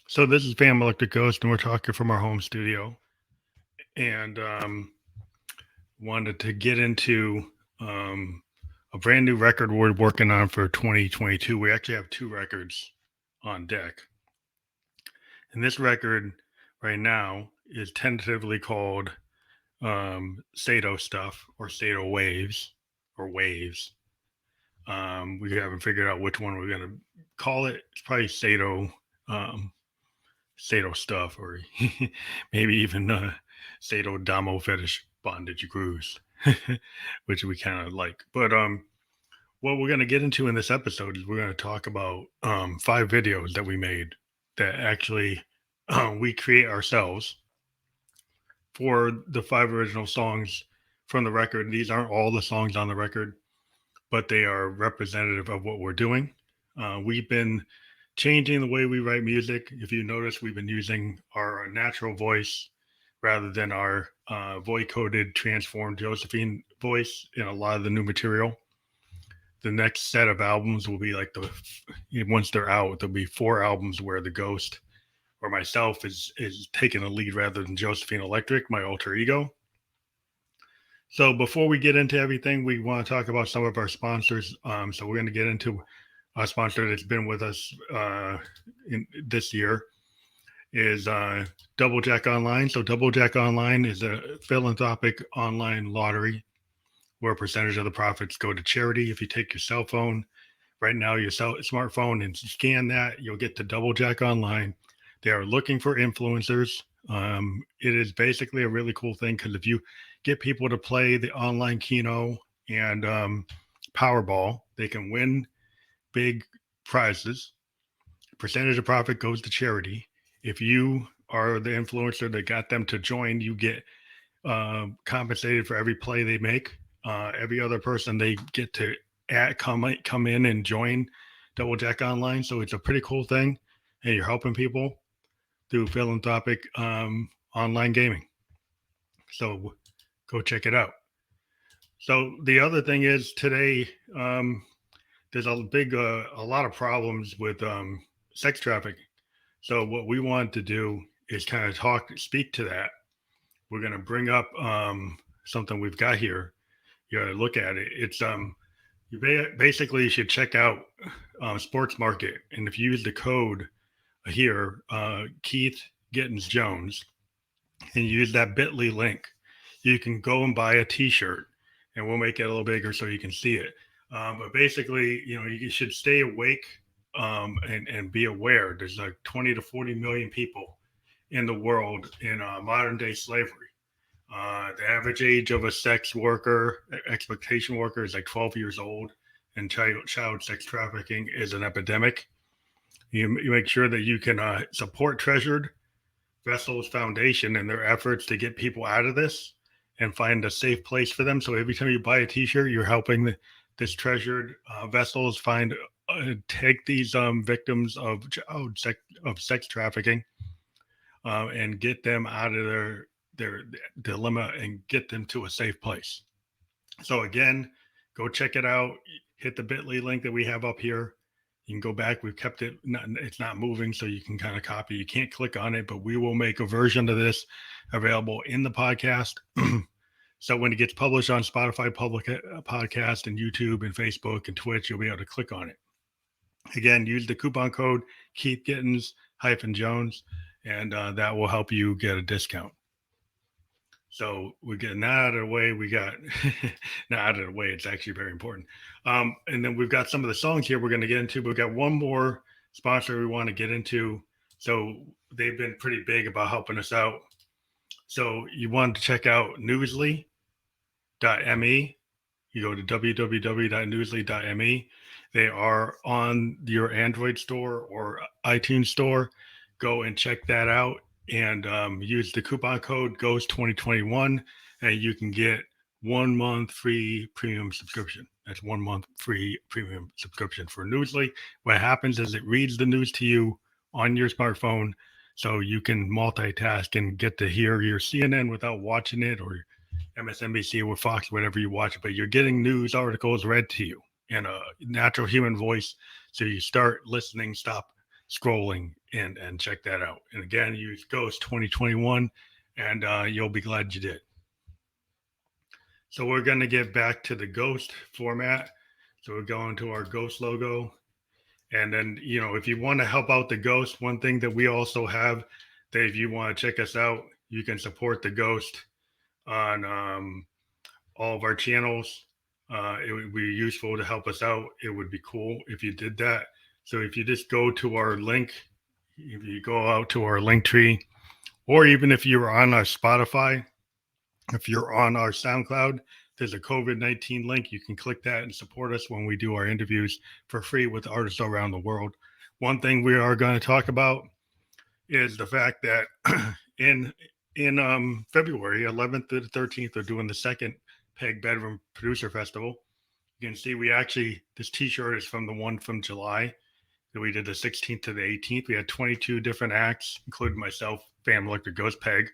So this is Phantom Electric Ghost, and we're talking from our home studio. And wanted to get into um, a brand new record we're working on for 2022. We actually have two records on deck, and this record right now is tentatively called Sado Stuff or Sado Waves or Waves. We haven't figured out which one we're gonna call it. It's probably um, Sado Stuff, or maybe even Sado Domo Fetish Bondage Grooves, which we kind of like. But what we're going to get into in this episode is we're going to talk about 5 videos that we made that actually we create ourselves for the 5 original songs from the record. These aren't all the songs on the record, but they are representative of what we're doing. We've been changing the way we write music. If you notice, we've been using our natural voice rather than our voice coded, transformed Josephine voice in a lot of the new material. The next set of albums will be like once they're out, there'll be 4 albums where the ghost or myself is taking the lead rather than Josephine Electric, my alter ego. So before we get into everything, we want to talk about some of our sponsors. So we're going to get into a sponsor that's been with us in this year is Double Jack Online. So Double Jack Online is a philanthropic online lottery where a percentage of the profits go to charity. If you take your cell phone right now, your smartphone, and scan that, you'll get to Double Jack Online. They are looking for influencers. It is basically a really cool thing because if you get people to play the online Keno and Powerball, they can win big prizes. Percentage of profit goes to charity. If you are the influencer that got them to join, you get compensated for every play they make. Every other person they get to come in and join Double Jack Online. So it's a pretty cool thing, and you're helping people through philanthropic online gaming. So go check it out. So the other thing is today there's a lot of problems with sex trafficking. So what we want to do is kind of speak to that. We're going to bring up something we've got here. You got to look at it. It's you basically should check out Sports Market, and if you use the code here, Keith Gittins Jones, and use that Bitly link, you can go and buy a T-shirt, and we'll make it a little bigger so you can see it. But basically, you should stay awake and be aware. There's like 20 to 40 million people in the world in modern day slavery. The average age of a sex worker, exploitation worker, is like 12 years old, and child sex trafficking is an epidemic. You make sure that you can support Treasured Vessels Foundation and their efforts to get people out of this and find a safe place for them. So every time you buy a T-shirt, you're helping this Treasured Vessels take these victims of sex trafficking and get them out of their dilemma and get them to a safe place. So again, go check it out. Hit the Bitly link that we have up here. You can go back. We've kept it. It's not moving, so you can kind of copy. You can't click on it, but we will make a version of this available in the podcast. So when it gets published on Spotify public podcast and YouTube and Facebook and Twitch, you'll be able to click on it. Again, use the coupon code Keith Gittins -Jones, and that will help you get a discount. So we're getting that out of the way. We got not out of the way. It's actually very important. And then we've got some of the songs here we're going to get into. But we've got one more sponsor we want to get into. So they've been pretty big about helping us out. So you want to check out Newsly.me. You go to www.newsly.me. They are on your Android store or iTunes store. Go and check that out and use the coupon code GHOST2021 and you can get 1 month free premium subscription. That's 1 month free premium subscription for Newsly. What happens is it reads the news to you on your smartphone so you can multitask and get to hear your CNN without watching it, or MSNBC or Fox, whatever you watch, but you're getting news articles read to you in a natural human voice. So you start listening, stop scrolling and check that out. And again, use Ghost 2021, and you'll be glad you did. So we're going to get back to the Ghost format. So we're going to our Ghost logo. And then, if you want to help out the Ghost, one thing that we also have, that if you want to check us out, you can support the Ghost on all of our channels. It would be useful to help us out. It would be cool if you did that. So if you just go to our link, if you go out to our link tree, or even if you're on our Spotify, if you're on our SoundCloud, there's a COVID-19 link. You can click that and support us when we do our interviews for free with artists around the world. One thing we are going to talk about is the fact that in February 11th to the 13th, they're doing the second Peg Bedroom Producer Festival. You can see this t-shirt is from the one from July that we did, the 16th to the 18th. We had 22 different acts, including myself, Phantom Electric Ghost Peg,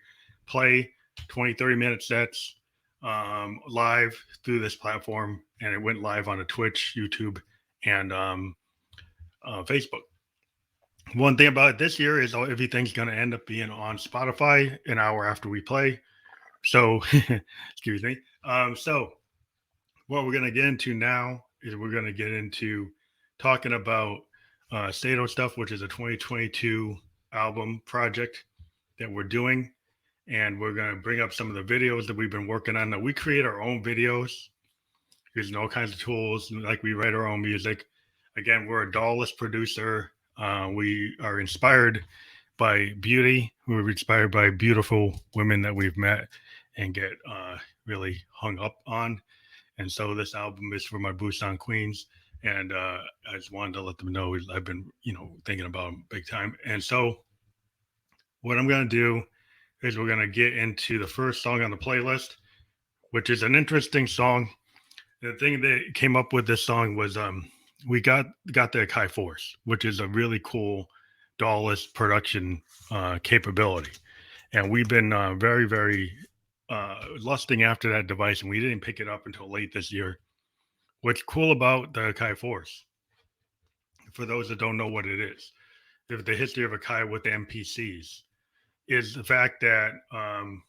play 20, 30-minute sets live through this platform. And it went live on a Twitch, YouTube, and Facebook. One thing about it this year is everything's going to end up being on Spotify an hour after we play. So, excuse me. So what we're going to get into now is we're going to get into talking about Sado stuff, which is a 2022 album project that we're doing. And we're going to bring up some of the videos that we've been working on. Now, we create our own videos using all kinds of tools, like we write our own music. Again, we're a DAW-less producer. We are inspired by beauty. We're inspired by beautiful women that we've met and get really hung up on. And so this album is for my Busan Queens. And I just wanted to let them know I've been, thinking about them big time. And so what I'm going to do is we're going to get into the first song on the playlist, which is an interesting song. The thing that came up with this song was we got the Akai Force, which is a really cool DAW-less production capability. And we've been very, very lusting after that device, and we didn't pick it up until late this year. What's cool about the Akai Force, for those that don't know what it is, the history of Akai with the MPCs, is the fact that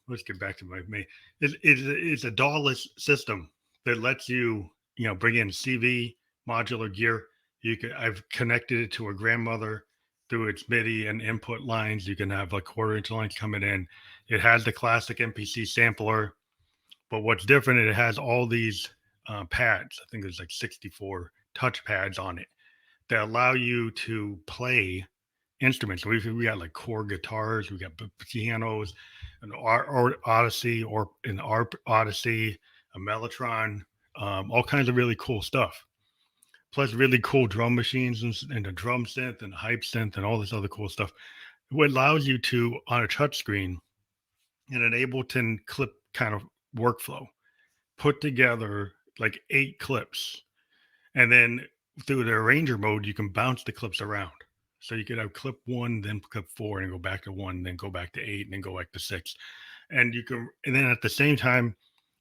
let's get back to my main. It's a DAW-less system that lets you bring in CV modular gear. I've connected it to a grandmother through its MIDI and input lines. You can have like quarter-inch lines coming in. It has the classic MPC sampler, but what's different, it has all these pads. I think there's like 64 touch pads on it that allow you to play instruments. We got like core guitars, we got pianos, an Odyssey or an ARP Odyssey, a Mellotron, all kinds of really cool stuff. Plus really cool drum machines and a drum synth and a hype synth and all this other cool stuff. What allows you to, on a touch screen, in an Ableton clip kind of workflow, put together like 8 clips. And then through the arranger mode, you can bounce the clips around. So you could have clip 1, then clip 4, and go back to 1, then go back to 8, and then go back to 6. And then at the same time,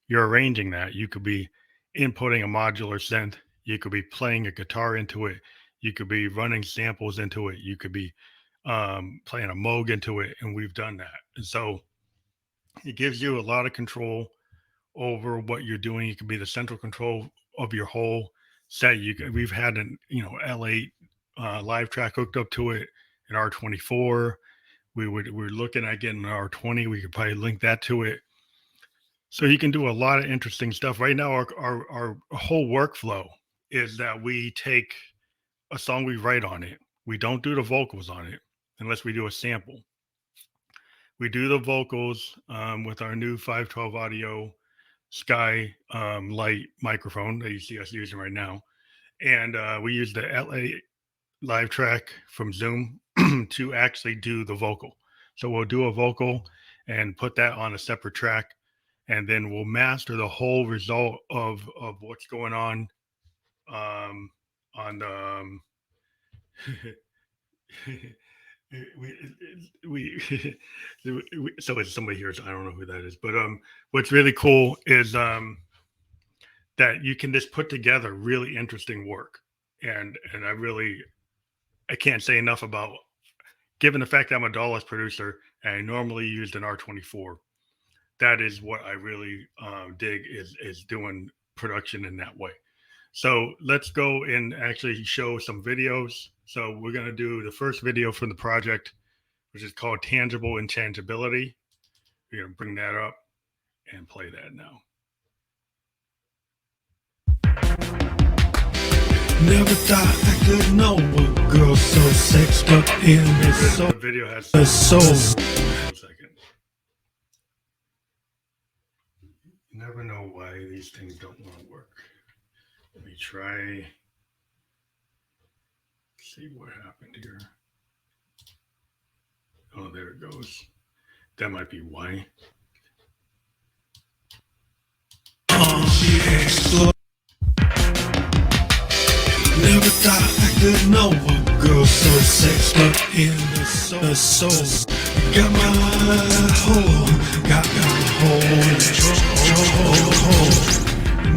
you're arranging that. You could be inputting a modular synth. You could be playing a guitar into it. You could be running samples into it. You could be playing a Moog into it. And we've done that. And so it gives you a lot of control over what you're doing. You can be the central control of your whole set. We've had an L8 live track hooked up to it, an R24. We're looking at getting an R20. We could probably link that to it. So you can do a lot of interesting stuff. Right now, our whole workflow is that we take a song, we write on it. We don't do the vocals on it unless we do a sample. We do the vocals with our new 512 Audio Sky Light microphone that you see us using right now. And we use the LA live track from Zoom to actually do the vocal. So we'll do a vocal and put that on a separate track, and then we'll master the whole result of what's going on the we so it's somebody here, so I don't know who that is, but what's really cool is that you can just put together really interesting work, and I really I can't say enough about, given the fact that I'm a DAWless producer and I normally used an R24. That is what I really dig is doing production in that way. So let's go and actually show some videos. So we're going to do the first video from the project, which is called Tangible Intangibility. We're going to bring that up and play that now. Never thought I could know a girl so sexed up in the soul. The video has the soul. A second. You never know why these things don't want to work. Let me try. See what happened here. Oh, there it goes. That might be why. Never thought I could know a girl so sexed up in the soul. Got my hole, got my hole,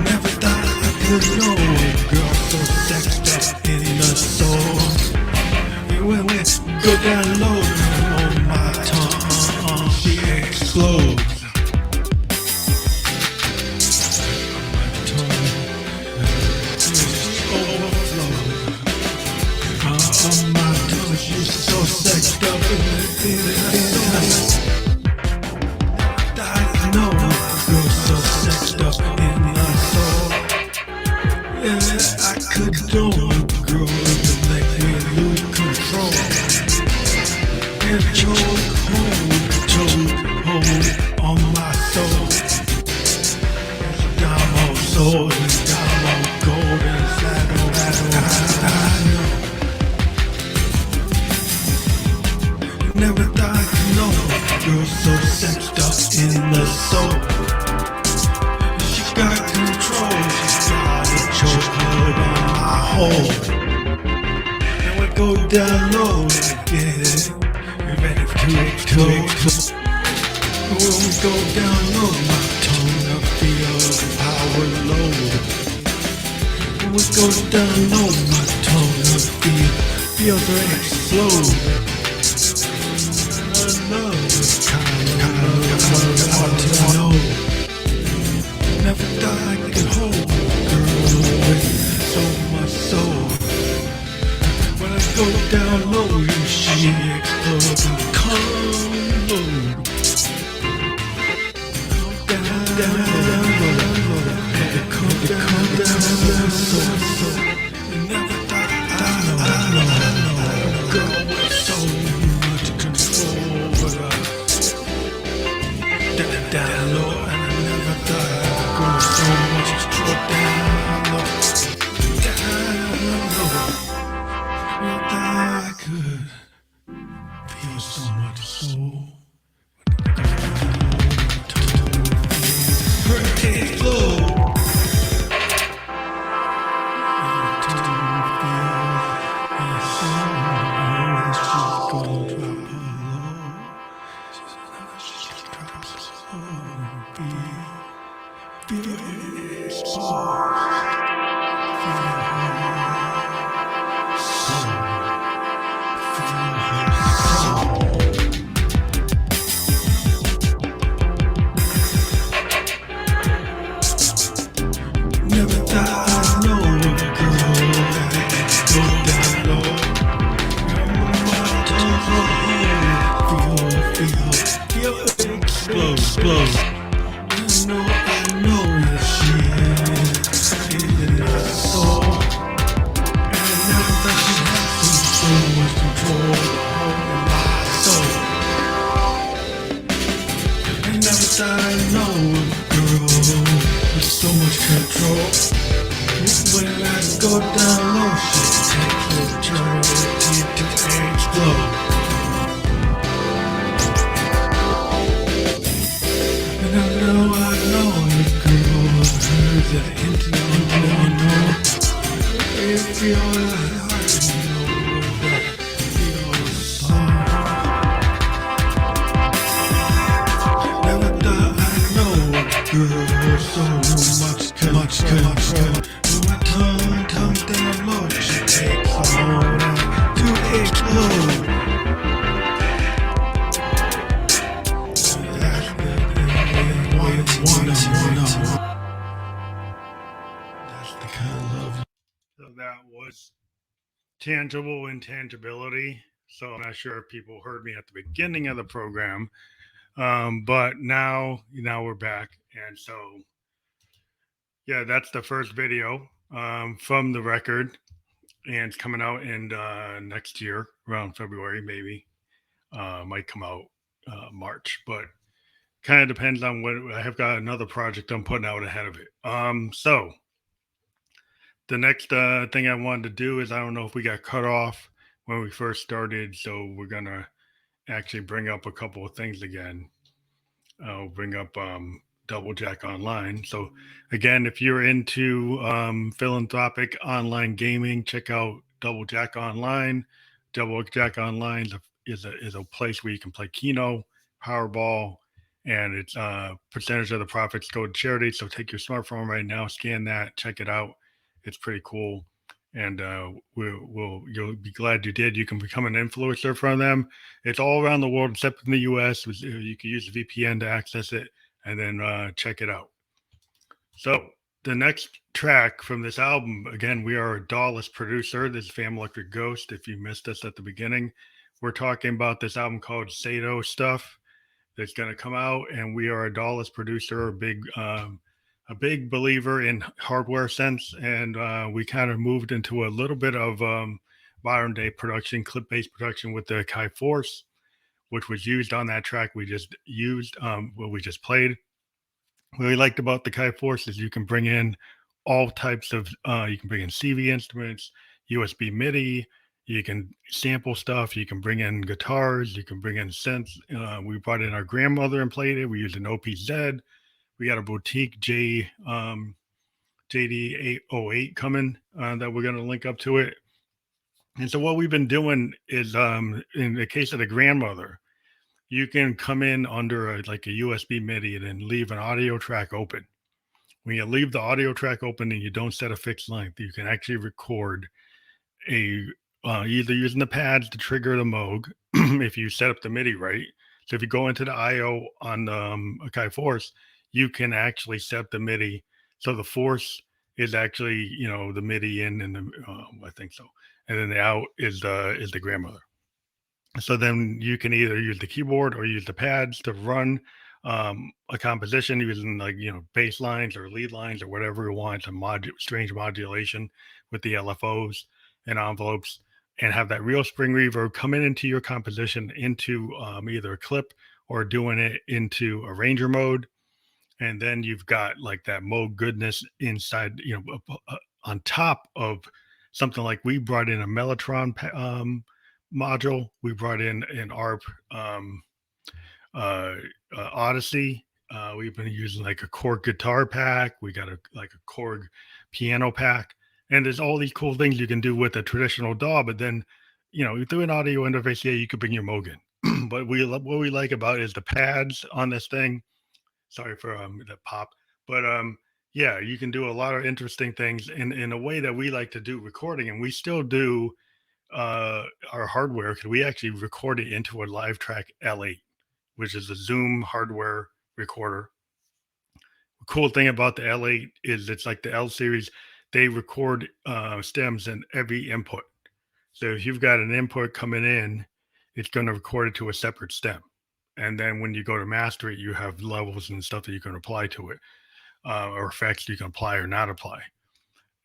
Never thought I could know a girl so sexed up in the soul. When we go down low on my tongue, she explodes. She's so sexed up in I know a girl so sexed up in the soul. Yeah, I could know a girl to make me lose control. And choke on my soul. Domo soul and Domo golden saddle. I know. Never thought I could know a girl so sexed up in the soul. She got control, she got a chokehold on my hole. And we go down low and get it. We're ready to explode. When we go down low, my tongue I feel the power load. When we go down low, my tongue I feel the explode. Never thought I could hold a girl with so much soul. When I go down low, she explodes and come low. Come down low. Never thought I know a girl with so much control, but down low, and I never thought I'd go so much down low. Never thought I could feel so much soul. Hurricane flow. Never thought I'd know a girl that go down low. Feel explode. I know that she is in my soul. And I never thought she had so much control over my soul. I never thought I'd know a girl with so much control. When I go down low, she takes eternity to explode. And I know a girl of hers that know. If you're like I know that you're song. Never thought I'd know a girl so much control. My tongue down low. tangible intangibility. So I'm not sure if people heard me at the beginning of the program, but now we're back, and so yeah, that's the first video from the record, and it's coming out in next year around February, maybe. Might come out March, but kind of depends on what I have got another project I'm putting out ahead of it. So the next thing I wanted to do is I don't know if we got cut off when we first started, so we're gonna actually bring up a couple of things again. I'll bring up Double Jack Online. So again, if you're into philanthropic online gaming, check out Double Jack Online. Double Jack Online is a place where you can play Keno, Powerball, and it's percentage of the profits go to charity. So take your smartphone right now, scan that, check it out. It's pretty cool, and you'll be glad you did. You can become an influencer from them. It's all around the world except in the US. You can use the VPN to access it, and then check it out. So the next track from this album, again, we are a Dawless producer. This is Fam Electric Ghost. If you missed us at the beginning, we're talking about this album called Sado Stuff that's going to come out, and we are a Dawless producer, a big believer in hardware sense, and we kind of moved into a little bit of modern day production, clip based production with the Kai Force, which was used on that track we just used, what we just played. What we liked about the Kai Force is you can bring in all types of, you can bring in CV instruments, USB MIDI, you can sample stuff, you can bring in guitars, you can bring in synths. We brought in our grandmother and played it. We used an OPZ. We got a boutique JD808 coming that we're going to link up to it. And so what we've been doing is, in the case of the grandmother, you can come in under like a USB MIDI and then leave an audio track open. When you leave the audio track open and you don't set a fixed length, you can actually record either using the pads to trigger the Moog if you set up the MIDI right. So if you go into the IO on the Akai Force, you can actually set the MIDI. So the Force is actually, the MIDI in, and I think so, and then the out is the grandmother. So then you can either use the keyboard or use the pads to run a composition using bass lines or lead lines or whatever you want, some strange modulation with the LFOs and envelopes, and have that real spring reverb coming into your composition into either a clip or doing it into arranger mode. And then you've got like that Moog goodness inside, on top of something like we brought in a Mellotron module. We brought in an ARP Odyssey. We've been using like a Korg guitar pack. We got a Korg piano pack, and there's all these cool things you can do with a traditional DAW. But then, through an audio interface, yeah, you could bring your Moog in. But what we like about it is the pads on this thing. Sorry for the pop, but yeah, you can do a lot of interesting things in a way that we like to do recording, and we still do our hardware, because we actually record it into a Live Track L8, which is a Zoom hardware recorder. The cool thing about the L8 is it's like the L series. They record stems in every input. So if you've got an input coming in, it's going to record it to a separate stem. And then when you go to master it, you have levels and stuff that you can apply to it, or effects you can apply or not apply.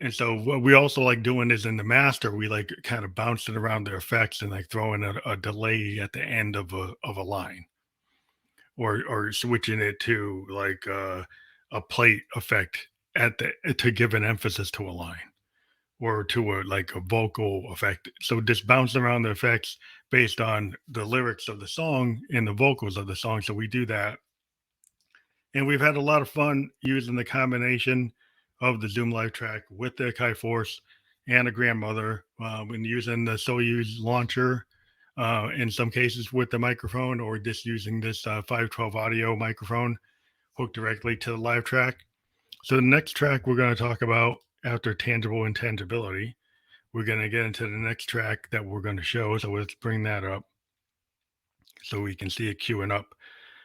And so what we also like doing is in the master, we like kind of bouncing around the effects and like throwing a delay at the end of a line, or switching it to like a plate effect to give an emphasis to a line, or to a vocal effect. So just bouncing around the effects based on the lyrics of the song and the vocals of the song. So we do that. And we've had a lot of fun using the combination of the Zoom Live Track with the Akai Force and a grandmother. When using the Soyuz launcher, in some cases with the microphone, or just using this 512 audio microphone hooked directly to the live track. So the next track we're going to talk about after Tangible Intangibility, we're going to get into the next track that we're going to show. So let's bring that up so we can see it queuing up.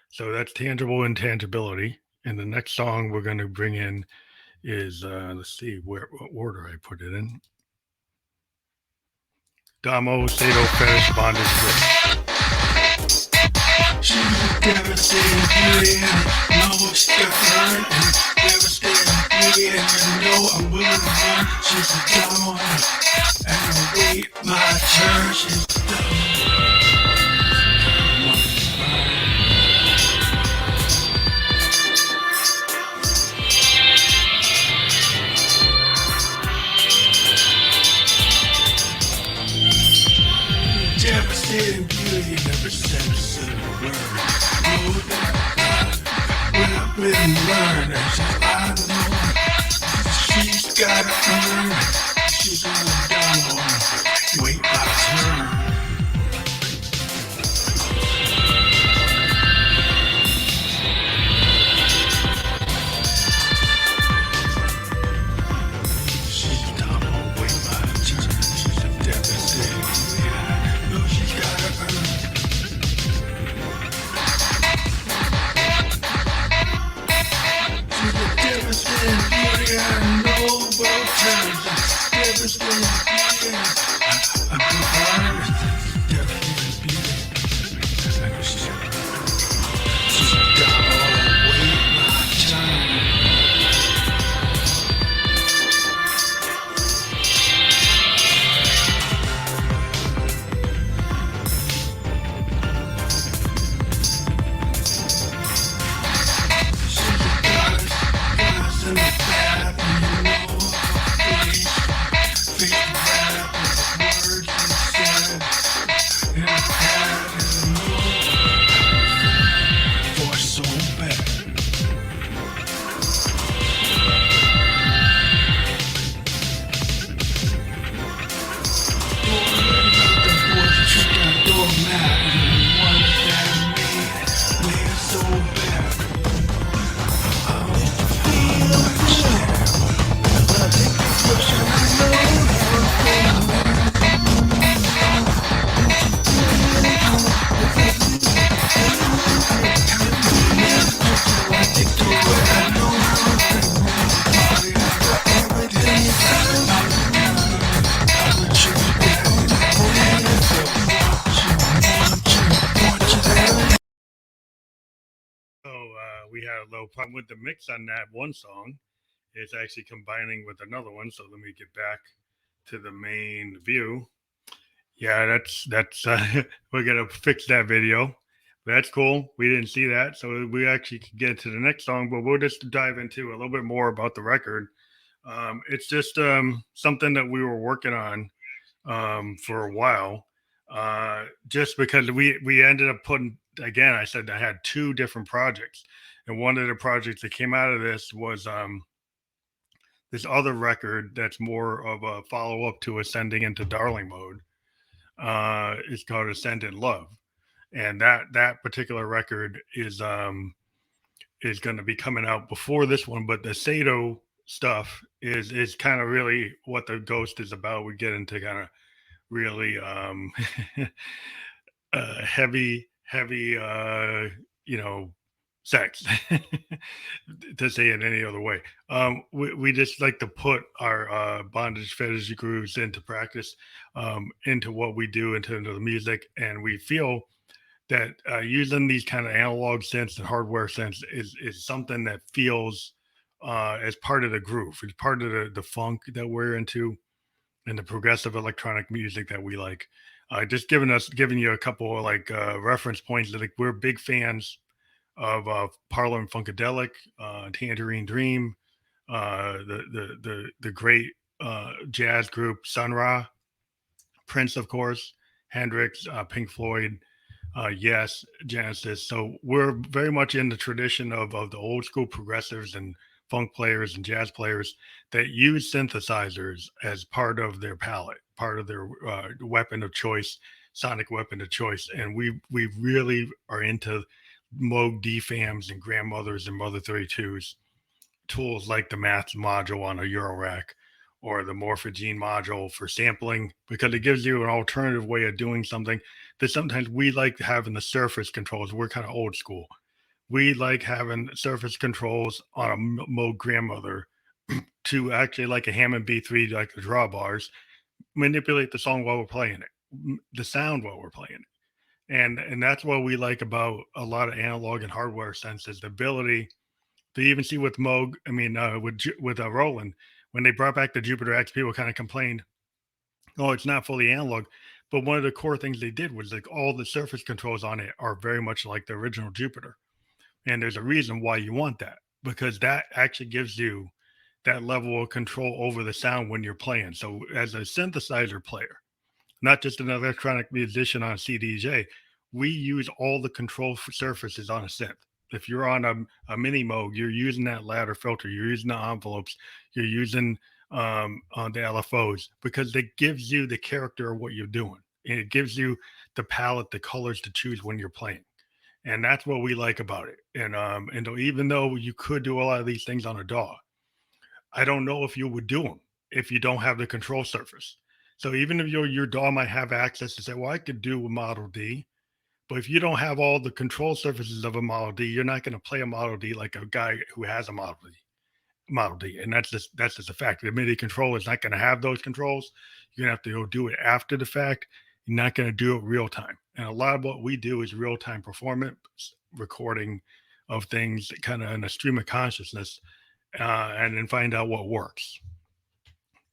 So that's Tangible Intangibility. And the next song we're going to bring in is, let's see what order I put it in. Domo Sado Fetish Bondage Grip. She's a devastating beauty, and know she got hurt. And devastating beauty, and you know I'm willing to run. She's a Domo, and I wait my turn. She's a Domo. Devastating beauty, never said a single word. Know that I will learn, and I know she's gotta earn. She's on the down, wait my turn. She's down, wait my turn. She's a devastating beauty, I know she's gotta earn. She's a devastating beauty, I know about turns. Devastating beauty, I know her. Devastating beauty, I know she's down, wait my turn. She's a goddess in the bathroom, you know her face. Face the rap with words unsaid. In a pad, and I know voice so bad. The boys trick that doormat, and the ones that made it so bad. So we had a little problem with the mix on that one song. It's actually combining with another one. So let me get back to the main view. Yeah, that's we're gonna fix that video. That's cool. We didn't see that, so we actually could get to the next song. But we'll just dive into a little bit more about the record. It's just something that we were working on for a while. Just because we ended up putting, again, I said I had two different projects, and one of the projects that came out of this was this other record that's more of a follow up to Ascending into Darling Mode. It's called Ascend in Love, and that particular record is going to be coming out before this one. But the Sado stuff is kind of really what the Ghost is about. We get into kind of really heavy sex to say it any other way. We just like to put our bondage fetish grooves into practice, into what we do, into the music, and we feel that using these kind of analog synths and hardware synths is something that feels as part of the groove. It's part of the funk that we're into and the progressive electronic music that we like. Just giving you a couple of like reference points. That, like, we're big fans of Parlor Funkadelic, Tangerine Dream, the great jazz group Sun Ra, Prince, of course, Hendrix, Pink Floyd, yes, Genesis. So we're very much in the tradition of the old school progressives and funk players and jazz players that use synthesizers as part of their palette, part of their weapon of choice, sonic weapon of choice. And we really are into Moog DFAMs and grandmothers and Mother 32s, tools like the math module on a Eurorack or the Morphogene module for sampling, because it gives you an alternative way of doing something that sometimes we like having the surface controls. We're kind of old school. We like having surface controls on a Moog grandmother to actually, like a Hammond B3, like the drawbars, manipulate the song while we're playing it. the sound while we're playing. And that's what we like about a lot of analog and hardware senses, the ability to even see with Moog. I mean, with Roland, when they brought back the Jupiter X, people kind of complained, "Oh, it's not fully analog." But one of the core things they did was like all the surface controls on it are very much like the original Jupiter, and there's a reason why you want that, because that actually gives you that level of control over the sound when you're playing. So as a synthesizer player, not just an electronic musician on CDJ, we use all the control surfaces on a synth. If you're on a mini Moog, you're using that ladder filter, you're using the envelopes, you're using on the LFOs, because it gives you the character of what you're doing. And it gives you the palette, the colors to choose when you're playing. And that's what we like about it. And even though you could do a lot of these things on a DAW, I don't know if you would do them if you don't have the control surface. So even if your DAW might have access to say, well, I could do a Model D, but if you don't have all the control surfaces of a Model D, you're not going to play a Model D like a guy who has a Model D. And that's just a fact. The MIDI controller is not going to have those controls. You're going to have to go do it after the fact. You're not going to do it real time. And a lot of what we do is real time performance recording of things kind of in a stream of consciousness, and then find out what works.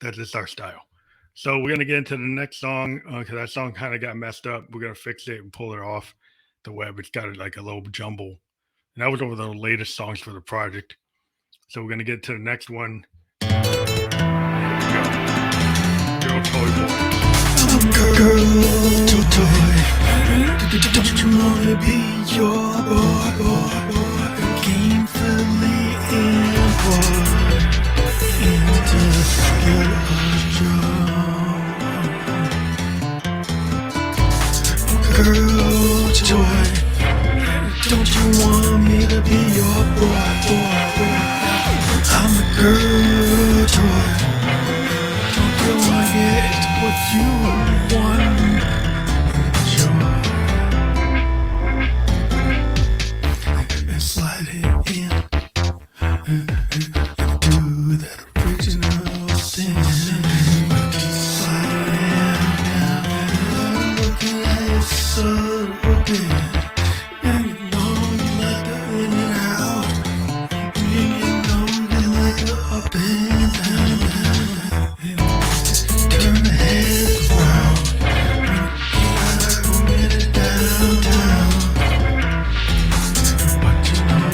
That's just our style. So we're going to get into the next song, because that song kind of got messed up. We're going to fix it and pull it off the web. It's got like a little jumble. And that was over the latest songs for the project. So we're going to get to the next one. Here we go. Girl Toy Boy. I'm a girl toy. Don't you wanna be your boy? Gainfully employed into skill of girl toy. Don't you want me to be your boy? I'm a girl toy. Don't you want it what you want? Enjoy and slide it in and do that original thing. Slide it down, looking at it so open. And you know you like the in and out. And you know you like the up and down. Turn the head around. When you get it downtown. But you know,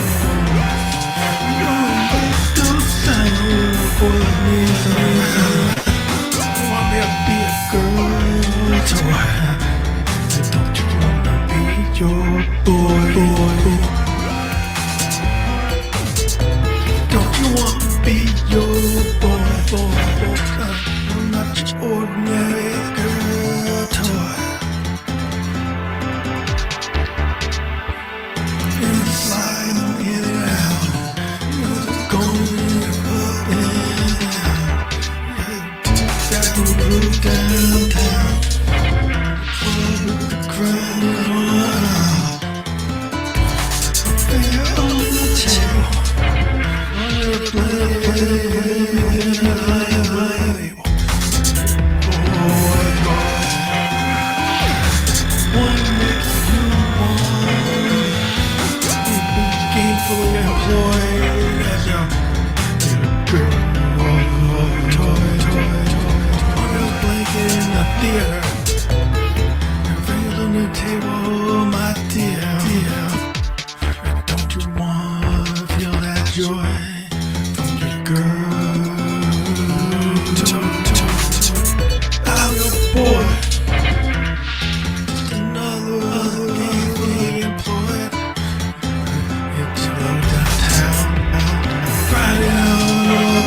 you don't make those sound for me. You want me to be a girl toy? Don't you wanna be your boy? Don't you wanna be your boy? I'm not your ordinary girl toy. And sliding in and out, going up and down. That move downtown. Club with the crowd on. Fair on the table. Table, my dear. Don't you wanna feel that joy from your girl? I'm your boy. Just another gainfully employed. It's low downtown. Friday out of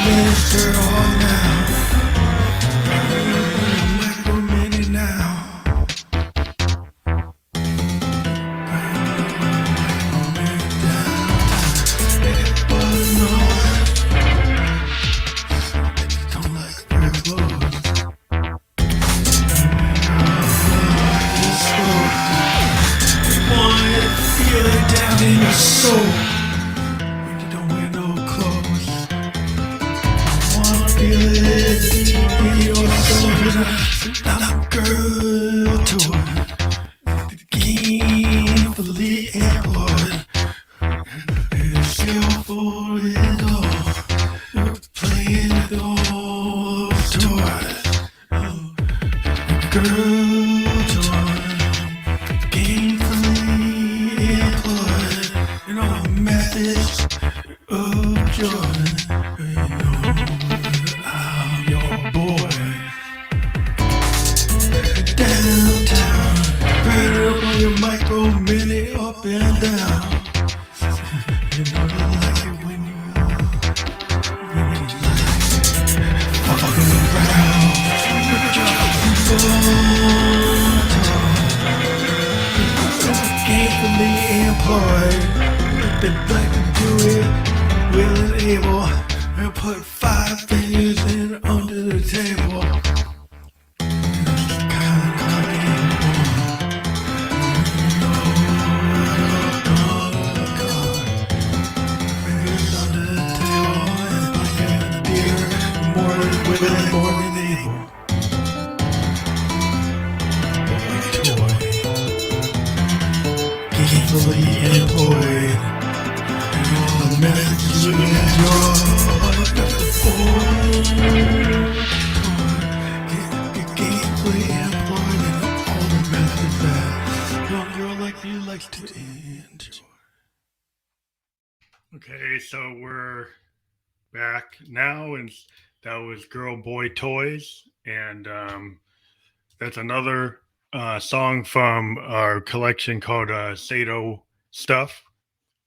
Minister all now. Micro mini now. In your soul, when you don't wear no clothes, wanna feel it deep in your soul. I'm a girl on your micro mini up and down. You know you like it when you fucking around. Gainfully employed. They like to do it, will and able, and put 5 fingers in under the table. More than able. Toy. Gainfully employed. The message you enjoy. Get gainfully employed in all the methods that you like to enjoy. Okay, so we're back now, and that was Girl Boy Toys, and that's another song from our collection called Sado Stuff.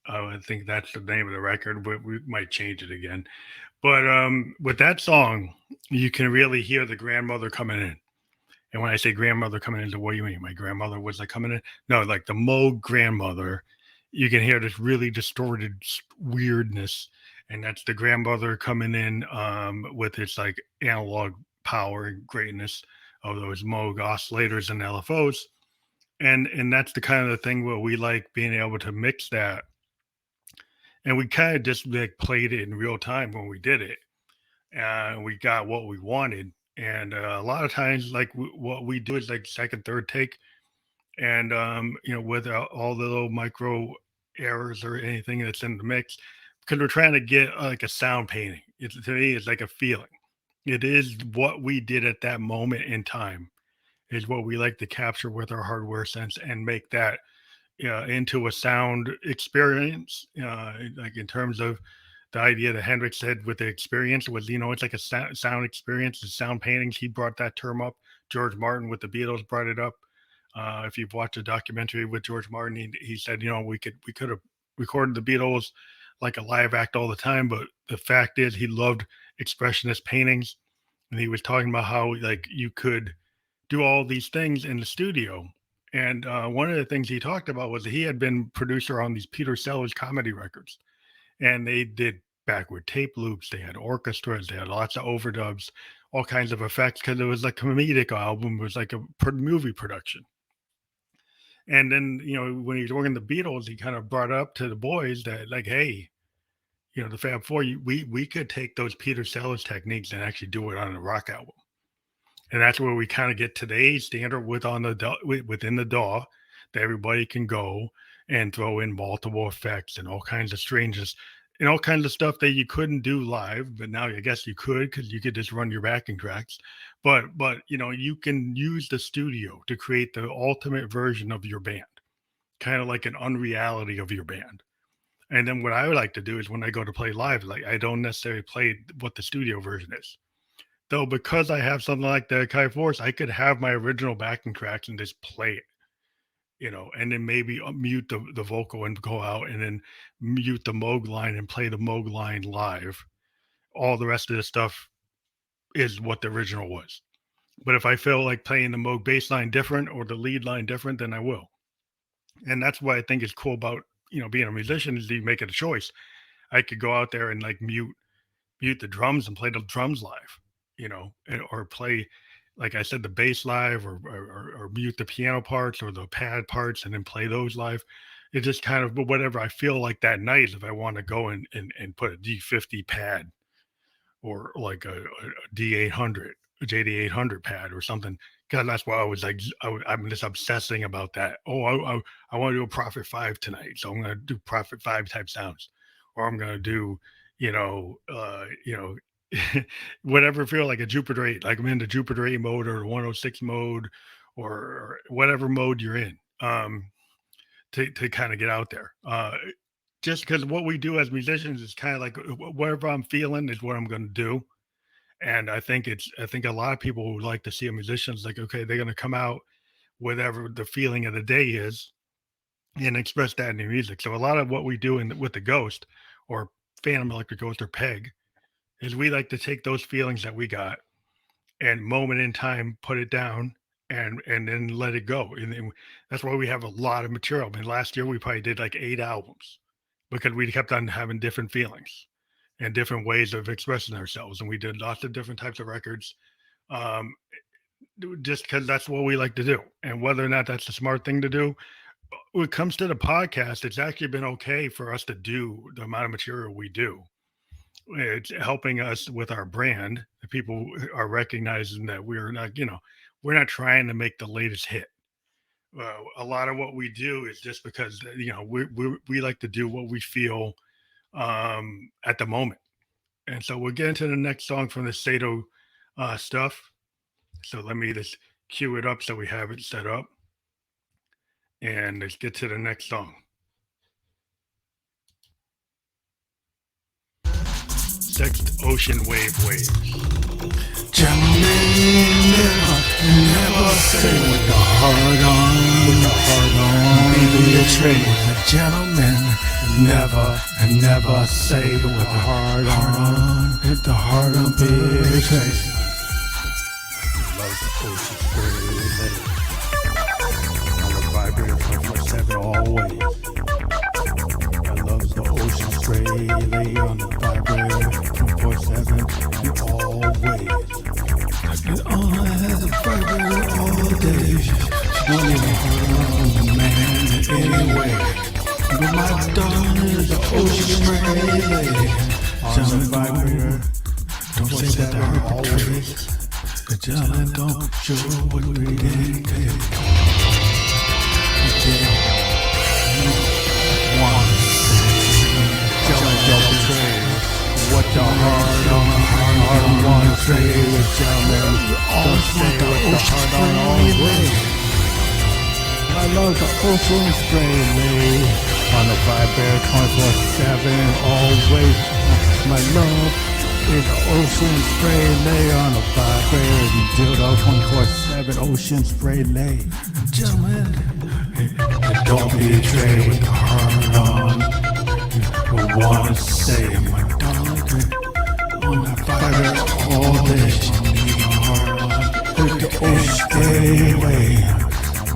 I think that's the name of the record, but we might change it again. But with that song, you can really hear the grandmother coming in. And when I say grandmother coming in, what do you mean? My grandmother was like coming in? No, like the Moog grandmother. You can hear this really distorted weirdness, and that's the grandmother coming in with its like analog power and greatness of those Moog oscillators and LFOs. And that's the kind of the thing where we like being able to mix that. And we kind of just like played it in real time when we did it. And we got what we wanted. And a lot of times, like what we do is like second, third take. And, with all the little micro errors or anything that's in the mix, because we're trying to get like a sound painting. To me, it's like a feeling. It is what we did at that moment in time, is what we like to capture with our hardware sense and make that into a sound experience. Like in terms of the idea that Hendrix said with the experience was, it's like a sound experience, the sound paintings. He brought that term up. George Martin with the Beatles brought it up. If you've watched a documentary with George Martin, he said, we could have recorded the Beatles like a live act all the time, but the fact is he loved expressionist paintings, and he was talking about how like you could do all these things in the studio. And one of the things he talked about was that he had been producer on these Peter Sellers comedy records, and they did backward tape loops. They had orchestras. They had lots of overdubs, all kinds of effects, because it was a comedic album. It was like a movie production. And then, when he was working the Beatles, he kind of brought up to the boys that like, hey, the Fab Four, we could take those Peter Sellers techniques and actually do it on a rock album. And that's where we kind of get today's standard within the DAW, that everybody can go and throw in multiple effects and all kinds of strangeness and all kinds of stuff that you couldn't do live, but now I guess you could, because you could just run your backing tracks. But you can use the studio to create the ultimate version of your band, kind of like an unreality of your band. And then what I would like to do is when I go to play live, like I don't necessarily play what the studio version is. Though, because I have something like the Kai Force, I could have my original backing tracks and just play it, and then maybe mute the vocal and go out and then mute the Moog line and play the Moog line live. All the rest of the stuff is what the original was. But if I feel like playing the Moog bass line different or the lead line different, then I will. And that's what I think is cool about, being a musician, is you make it a choice. I could go out there and like mute the drums and play the drums live, or play, like I said, the bass live, or mute the piano parts or the pad parts and then play those live. It just kind of whatever I feel like that night. If I want to go and put a D50 pad or like a D800, a JD800 pad or something, because that's why I was like, I'm just obsessing about that. Oh, I want to do a Prophet 5 tonight, so I'm going to do Prophet 5 type sounds, or I'm going to do, whatever feel like a Jupiter 8, like I'm in the Jupiter 8 mode or 106 mode or whatever mode you're in, to kind of get out there. Just because what we do as musicians is kind of like whatever I'm feeling is what I'm going to do. And I think a lot of people would like to see a musician's like, okay, they're going to come out whatever the feeling of the day is and express that in the music. So a lot of what we do with the Ghost or Phantom Electric Ghost or Peg is we like to take those feelings that we got and moment in time put it down and then let it go. And then that's why we have a lot of material. I mean, last year we probably did like 8 albums because we kept on having different feelings and different ways of expressing ourselves. And we did lots of different types of records. Um, just because that's what we like to do. And whether or not that's the smart thing to do, when it comes to the podcast, it's actually been okay for us to do the amount of material we do. It's helping us with our brand. People are recognizing that we're not, we're not trying to make the latest hit. A lot of what we do is just because, we like to do what we feel at the moment. And so we'll get into the next song from the Sado stuff. So let me just cue it up so we have it set up. And let's get to the next song. Sexed Ocean Wave Waves. Gentlemen, never say with the heart on, be betrayed with a gentleman. Never say with the heart on, with the heart on, be betrayed. Love the ocean spray on the vibrator 24/7 always. I love the ocean spray lay on the vibrator 24/7 always. And all I had is vibrator all day. She don't even hurt on man anyway. But my darling is the ocean spray lay on the vibrator 24/7 always. Cause darling don't show what we did. What the heart on one trade with gentlemen. Don't say what the heart on always. I love the ocean spray lay on the vibrator 24/7 always. My love is the ocean spray lay on the vibrator and dildo 24/7 ocean spray lay. Gentlemen, don't be betrayed with the heart on. I wanna say my darling on the vibrator all day. Need a heart on with the ocean spray lay.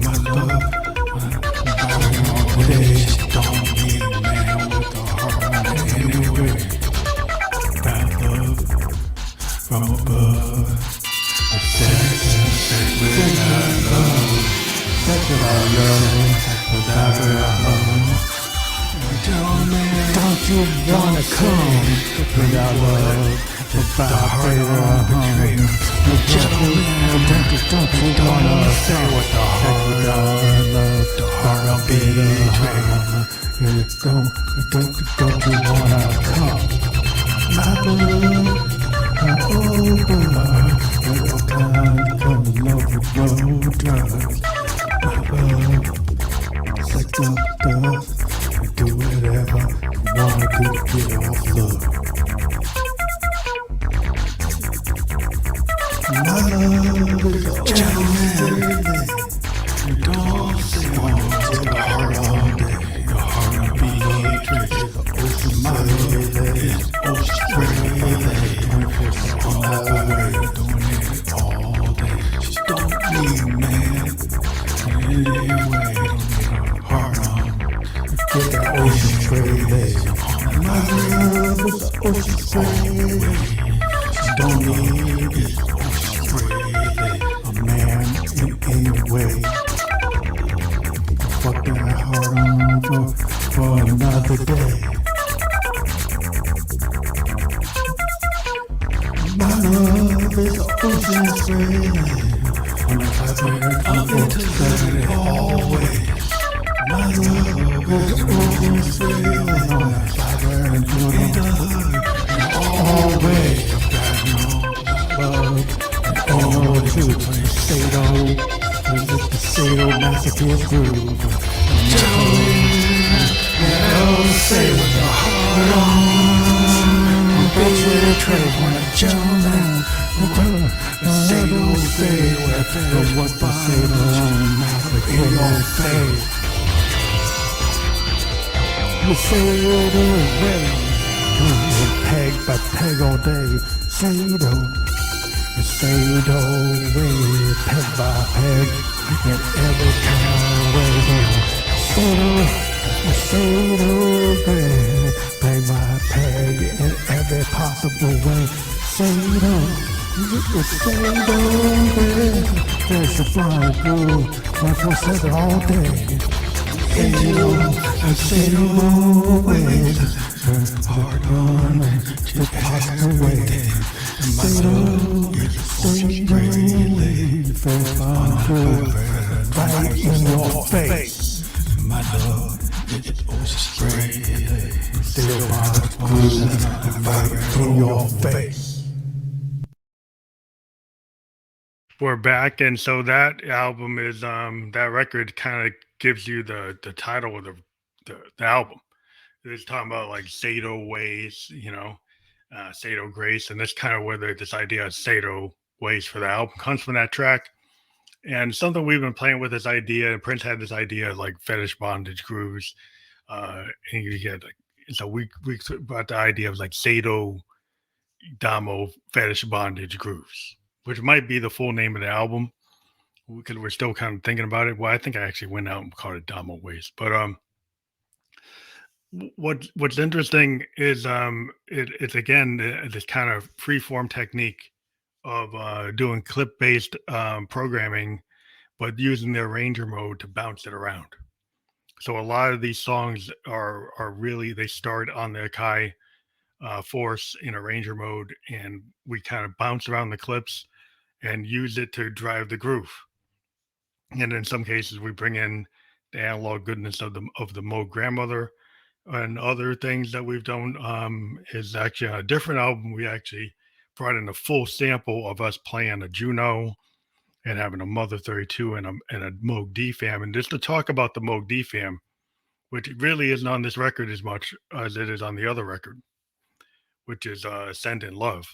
My love, vibrator all day. Don't need man with the heart on anyway. Bad love from above. The sex with love. Sex with our love. Without our love. Gentlemen, don't you wanna come with our love? The vibrator. Gentlemen, don't you wanna say what the heart on love? The heart on beating. Don't you wanna come? My love, it's time to come in love with no drugs. My love, sex up stuff. Do whatever you wanna do to get off love. My love is a gentleman. Don't say until the heart all day. The heart will be betrayed. My love is ocean spray. On my way, doing it all day. She don't need man. Anyway, don't need her heart on. Get that ocean spray lay. My love is the ocean spray lay. She don't need this ocean spray lay. A man in any way. Fuck that heart on for another day. My love is the ocean spray lay. On the vibrator, I'm into it always. My love is ocean spray lay. On the vibrator, and do it always. Love and to Sado. Visit the Sado Masochist Groove. Don't say with the heart on. I'm betrayed when a gentleman. Sado day, what the Sado in your face. You Sado way, peg by peg all day. Sado way, peg by peg, in every kind of way. Sado way, peg by peg, in every possible way. Sado. Sado way, there's a flower blue, my for Sado all day. Sado way, hard on the possible way. Sado way, first on right in your face. My love is spray. Still right in your face. We're back, and so that album is that record kind of gives you the title of the album. It's talking about like Sado ways, Sado grace, and that's kind of where this idea of Sado ways for the album comes from that track. And something we've been playing with this idea, and Prince had this idea of like fetish bondage grooves, and you get like, so we brought the idea of like Sado Domo Fetish Bondage Grooves, which might be the full name of the album, because we're still kind of thinking about it. Well, I think I actually went out and called it Domo Ways. But what's interesting is it's again this kind of free form technique of doing clip based programming, but using the arranger mode to bounce it around. So a lot of these songs are really, they start on the Akai force in arranger mode, and we kind of bounce around the clips and use it to drive the groove. And in some cases, we bring in the analog goodness of the Moog grandmother, and other things that we've done is actually on a different album. We actually brought in a full sample of us playing a Juno and having a Mother 32 and a Moog DFAM. And just to talk about the Moog DFAM, which really isn't on this record as much as it is on the other record, which is Send in Love,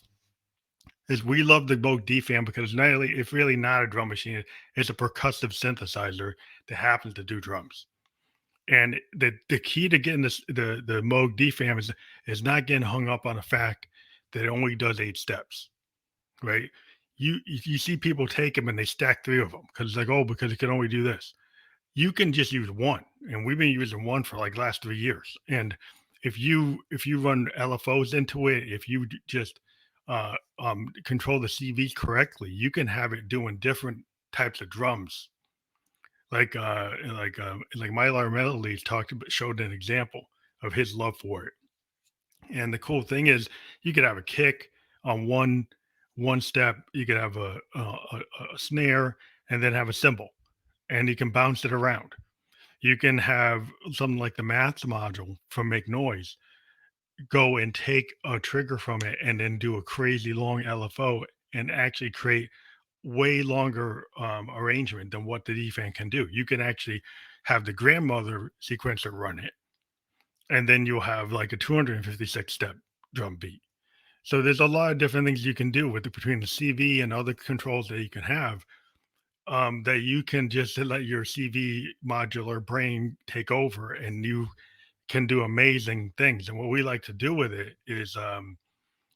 is we love the Moog DFAM because it's really not a drum machine. It's a percussive synthesizer that happens to do drums. And the key to getting the Moog DFAM is not getting hung up on the fact that it only does 8 steps, right? You see people take them and they stack 3 of them because it's like, oh, because it can only do this. You can just use one, and we've been using one for like last 3 years. And if you run LFOs into it, if you just control the CV correctly, you can have it doing different types of drums. Like Mylar Melodies showed an example of his love for it. And the cool thing is, you could have a kick on one step, you could have a snare, and then have a cymbal, and you can bounce it around. You can have something like the Maths module from Make Noise go and take a trigger from it and then do a crazy long LFO and actually create way longer arrangement than what the DFAN can do. You can actually have the grandmother sequencer run it, and then you'll have like a 256 step drum beat. So there's a lot of different things you can do between the CV and other controls that you can have, that you can just let your CV modular brain take over, and you can do amazing things. And what we like to do with it is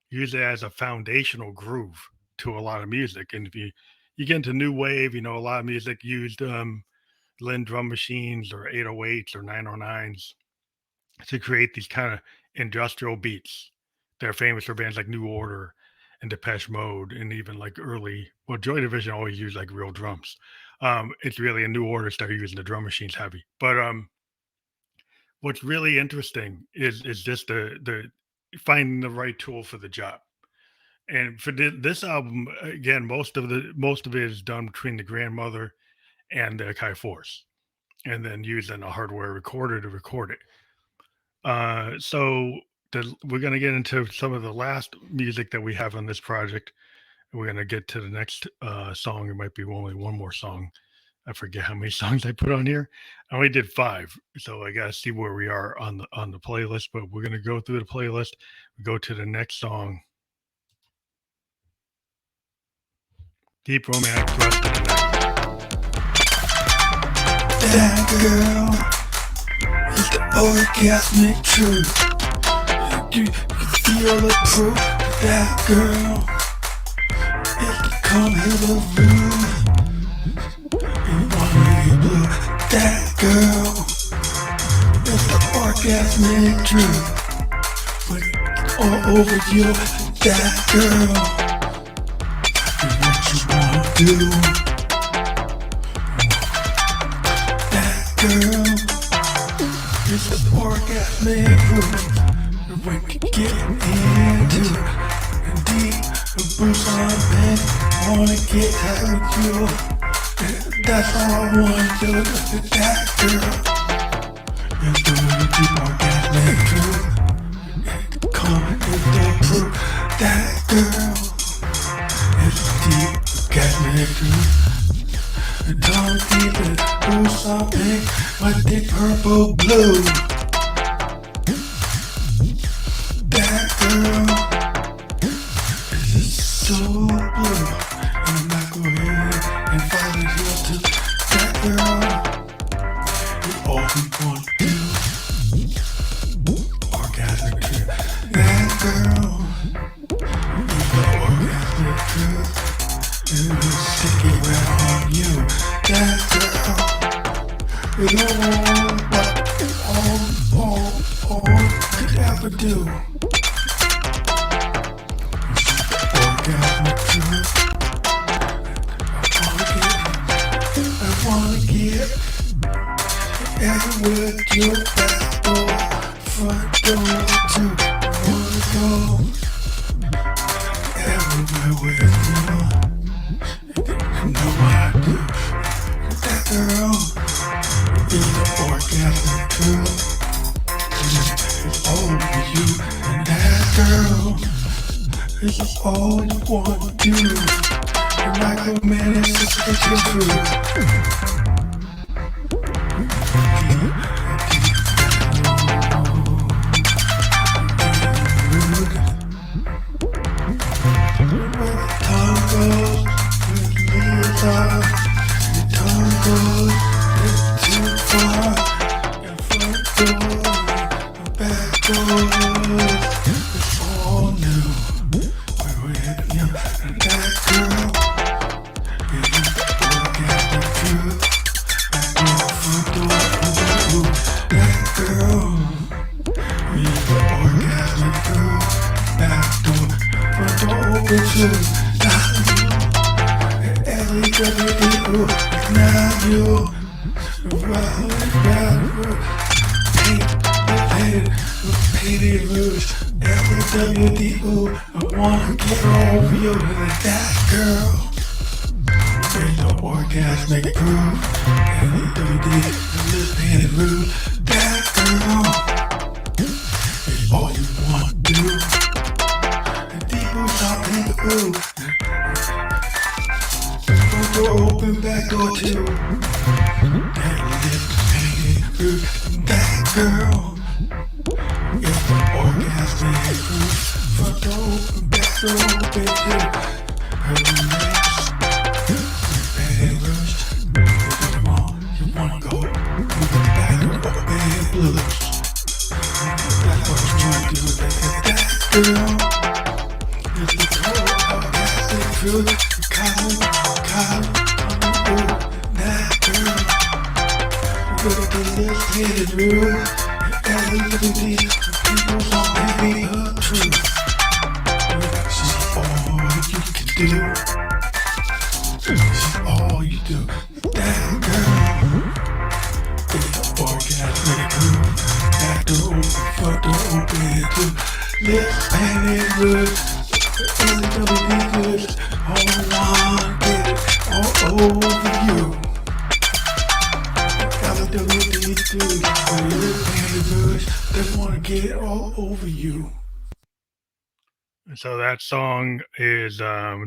use it as a foundational groove to a lot of music. And if you get into new wave, a lot of music used Linn drum machines or 808s or 909s to create these kind of industrial beats. They're famous for bands like New Order and Depeche Mode, and even like Joy Division always used like real drums. It's really a New Order started using the drum machines heavy. But what's really interesting is just the finding the right tool for the job. And for this album, again, most of it is done between the grandmother and the Akai Force, and then using a hardware recorder to record it. So we're going to get into some of the last music that we have on this project. We're going to get to the next song. It might be only one more song. I forget how many songs I put on here. I only did 5, so I got to see where we are on the playlist. But we're going to go through the playlist. We go to the next song. Deep romantic thrust in the night. That girl is the orgasmic truth. You can feel the proof. That girl is the come hither rude. You wanna be blue. That girl is the orgasmic truth. Put it all over you. That girl is what you wanna do. That girl is the orgasmic truth. When you get into it deep, Bruce on me, wanna get high with you. That's all I wanna do. That girl is the deep orgasmic truth. Come with the proof. That girl is the deep orgasmic truth. Don't keep it, Bruce on me, my dick purple blue. That girl is so blue. And I go ahead and follow you to that girl. Is all we want to do. Orgasmic truth. That girl is the orgasmic truth. And we'll stick it right on you. That girl is all you could ever do. Orgasmic truth. I wanna get everywhere your back door, front door too. I wanna go everywhere with you. You know I do. That girl is the orgasmic truth. It's over you. And that girl, this is all you want to do. And like a man, it's just get you through. Tongue goes, with leaves are. Your tongue goes, it's too far. Your front door, your back door, it's all new. We're with you, and that girl is the orgasmic truth. Back door, front door, ooh, that girl is the orgasmic truth. Back door, front door, open too. L-E-W-D-O, now you painted rouge. L-E-W-D-O, I wanna get over you. That girl is the orgasmic proof. L-E-W-D, this painted rouge. That girl is all you want to do. The deep boots out in the ooh. Front door open, back door too. That lips painted rouge. That girl is the orgasmic proof. Front door open, back door open too. Her lips painted rouge. You wanna go with the back door open blues. That's what you wanna do. That girl is the orgasmic proof. That girl with the lips painted rouge. L-E-W-D, people don't baby her truth. She's all you can do. She's all you do. That girl is the orgasmic truth. Back door open, front door open too. Lips painted rouge. L-E-W-D good. All I want get it all over you. L-E-W-D good. Lips painted rouge. They wanna get it all over you. So that song is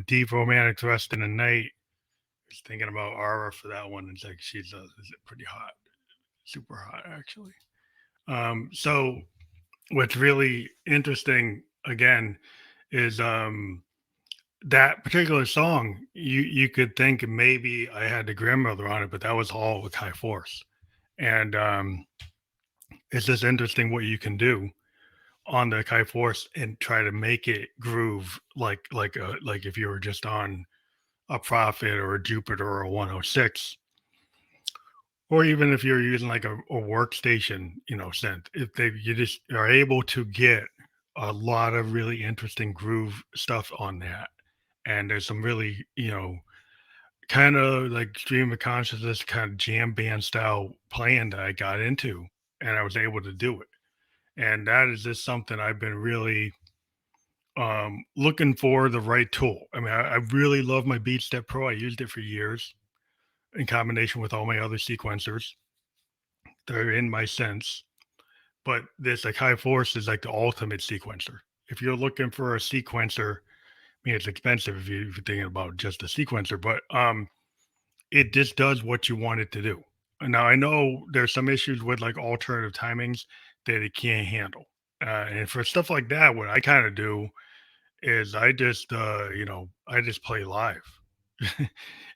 Deep Romantic Thrust in the Night. I was thinking about Aura for that one. It's like she's pretty hot, super hot actually. So what's really interesting again is that particular song, you could think maybe I had the grandmother on it, but that was all with high force. And it's just interesting what you can do on the high force and try to make it groove like if you were just on a Prophet or a Jupiter or a 106, or even if you're using like a workstation, synth. If they you just are able to get a lot of really interesting groove stuff on that, and there's some really kind of like stream of consciousness kind of jam band style playing that I got into, and I was able to do it. And that is just something I've been really looking for the right tool. I mean, I really love my Beat Step Pro. I used it for years in combination with all my other sequencers. They're in my sense, but this like high force is like the ultimate sequencer. If you're looking for a sequencer, I mean, it's expensive if you're thinking about just a sequencer, but it just does what you want it to do. Now I know there's some issues with like alternative timings that it can't handle. And for stuff like that, what I kind of do is I just play live.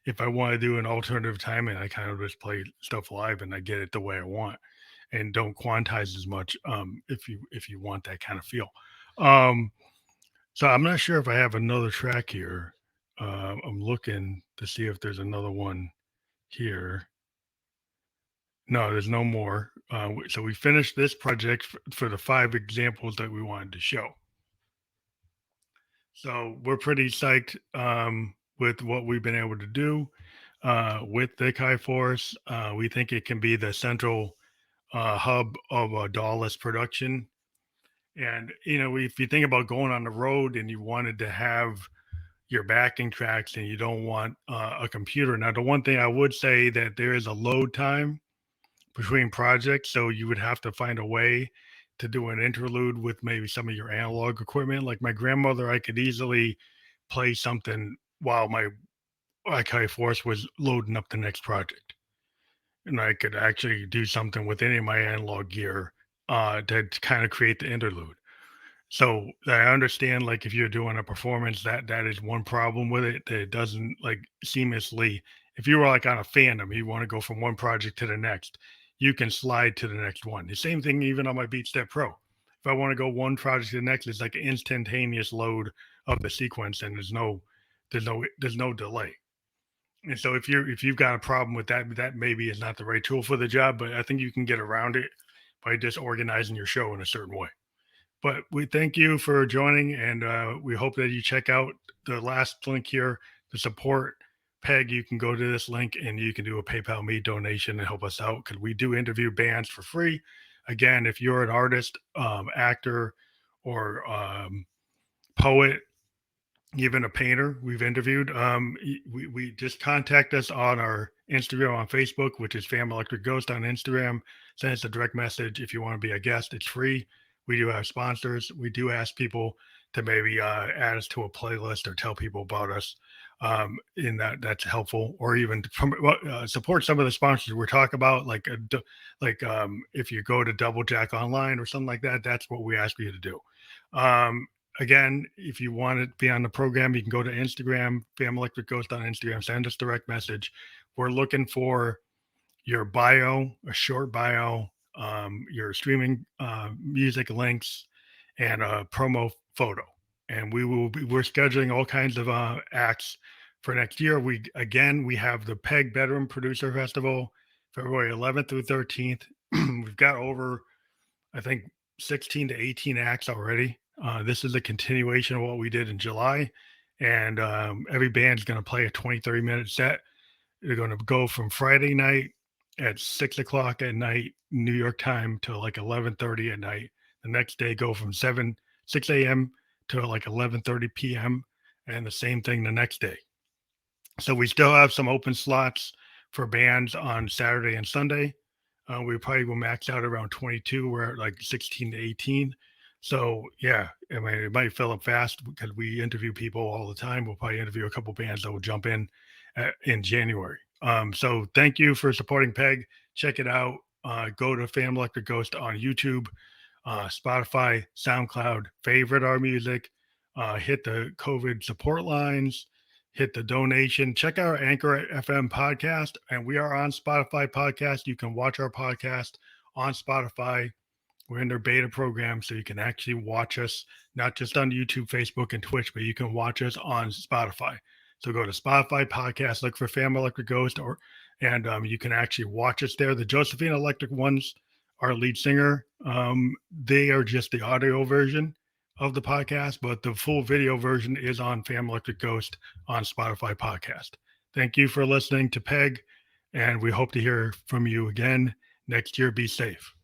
If I want to do an alternative timing, I kind of just play stuff live and I get it the way I want and don't quantize as much if you want that kind of feel. Um, so I'm not sure if I have another track here. I'm looking to see if there's another one here. No, there's no more. So we finished this project for the 5 examples that we wanted to show. So we're pretty psyched with what we've been able to do with the Kai Force. We think it can be the central hub of a DAWless production. And, if you think about going on the road and you wanted to have your backing tracks and you don't want a computer. Now, the one thing I would say that there is a load time between projects. So you would have to find a way to do an interlude with maybe some of your analog equipment. Like my grandmother, I could easily play something while my Akai Force was loading up the next project. And I could actually do something with any of my analog gear to kind of create the interlude. So I understand, like if you're doing a performance, that is one problem with it, that it doesn't like seamlessly. If you were like on a fandom, you want to go from one project to the next, you can slide to the next one. The same thing even on my BeatStep Pro. If I want to go one project to the next, it's like an instantaneous load of the sequence, and there's no delay. And so if you've got a problem with that, that maybe is not the right tool for the job, but I think you can get around it by just organizing your show in a certain way. But we thank you for joining, and we hope that you check out the last link here, the support peg. You can go to this link and you can do a PayPal me donation and help us out because we do interview bands for free. Again, if you're an artist, actor, or poet, even a painter we've interviewed, we just contact us on our Instagram, on Facebook, which is Fam Electric Ghost on Instagram. Send us a direct message if you want to be a guest. It's free. We do have sponsors. We do ask people to maybe add us to a playlist or tell people about us. In that's helpful, or even support some of the sponsors we're talking about, if you go to Double Jack Online or something like that. That's what we ask you to do. Again, if you want to be on the program, you can go to Instagram, Fam Electric Ghost on Instagram, send us direct message. We're looking for your bio, a short bio, your streaming music links, and a promo photo. And we're scheduling all kinds of acts for next year. We have the Peg Bedroom Producer Festival, February 11th through 13th. We've got over, I think, 16 to 18 acts already. This is a continuation of what we did in July. And every band's going to play a 20, 30-minute set. They're going to go from Friday night at 6 o'clock at night, New York time, to like 11:30 at night. The next day, go from 6 a.m. to like 11:30 p.m. And the same thing the next day. So we still have some open slots for bands on Saturday and Sunday. We probably will max out around 22. We're at like 16 to 18. So yeah, I mean, it might fill up fast because we interview people all the time. We'll probably interview a couple bands that will jump in January. So thank you for supporting Peg. Check it out. Go to Fam Electric Ghost on YouTube, Spotify, SoundCloud. Favorite our music. hit the COVID support lines, hit the donation, check out our Anchor FM podcast, and we are on Spotify podcast. You can watch our podcast on Spotify. We're in their beta program, so you can actually watch us, not just on YouTube, Facebook, and Twitch, but you can watch us on Spotify. So go to Spotify podcast, look for Family Electric Ghost, and you can actually watch us there. The Josephine Electric ones, our lead singer, they are just the audio version of the podcast, but the full video version is on Family Electric Ghost on Spotify podcast. Thank you for listening to Peg, and we hope to hear from you again next year. Be safe.